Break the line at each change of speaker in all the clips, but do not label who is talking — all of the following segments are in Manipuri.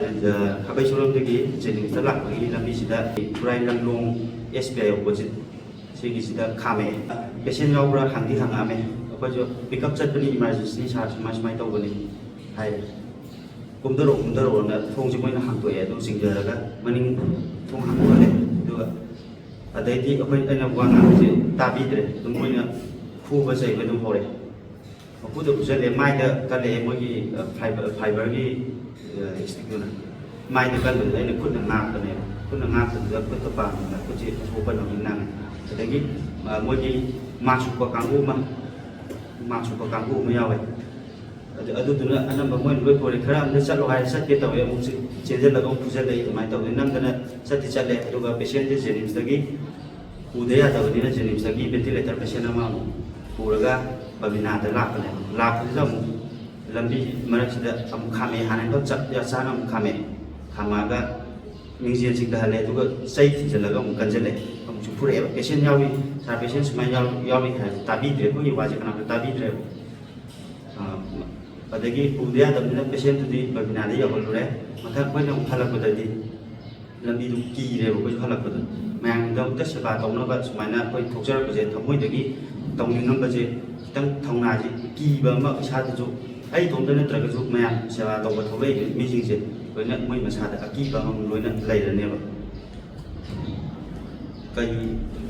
Kabai Surabdagi Jennings lakbagi lambi sida Purai Lamlong SBI opposite sigi sida khame patient yaubra hangdi hangame apajo pick up chatpani emergency sa mai tawbani hai kumdaro na thong jimoina hangtoe adu singjaraga maning thong hangwale duga adaiti apai aina wanga je tabidre dumoina phuba sai badum hore apudo bujale maida kale mogi fiber gi istikuna mai kan betul ini kun ngap kan ya kun ngap tu dah betul apa kun cik open orang nang jadi moji masuk ke kampung mah adu tu nak anak bermain lebih boleh kerana dia selalu hari saat kita ya mungkin cedera lagu pusat dari mai tahu ni nang kena saat dicari juga pasien dia jenis lagi udaya tahu ni jenis lagi ventilator pasien nama puraga babina ada lak tu jamu lambi mana sudah kamu kami hanya kau cat ya sana kamu kami aga mingjian sih dah le tu ko sai ti jala kamu kan jale kamu cukur ya pasien yawi sa pasien semua yawi kan tapi dia pun wajib kena tapi dia padagi udaya tapi na pasien tu di babina dia yaw lure maka kau yang halak betul di lambi tu ki dia kau halak betul memang dah udah sebab tahu nak semua na kau thukjar betul thamui dagi tahu ni nampak je kita tahu naji ki bama ishat tu ai thong da natraga ju maya sewa tawba tholei mi jing je loina moi masa da aki ba ngam loina lai da ne ba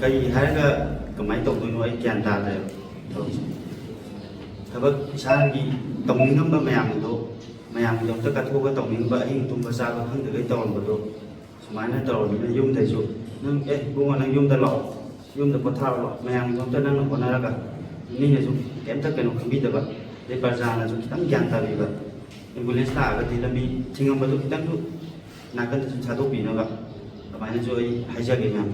kai haraga kamai tawdu no ai kyan ta da thaba san gi tong nam ba mayam jong ta ka thu ga tong ba ai tum ba sa ba hang de tawon ba do sumana tawon ni yum thai ju nang bu nang yum da lo yum da pa tha lo mayam jong ta nang ko na ra ka ni ne ju kem ta ke no kham bi da ba di perjalanan itu kita jangan tahu juga ambulans tak ada di dalam tinggal betul kita tu nak kan satu bina pak, kemana jadi hajar gimana?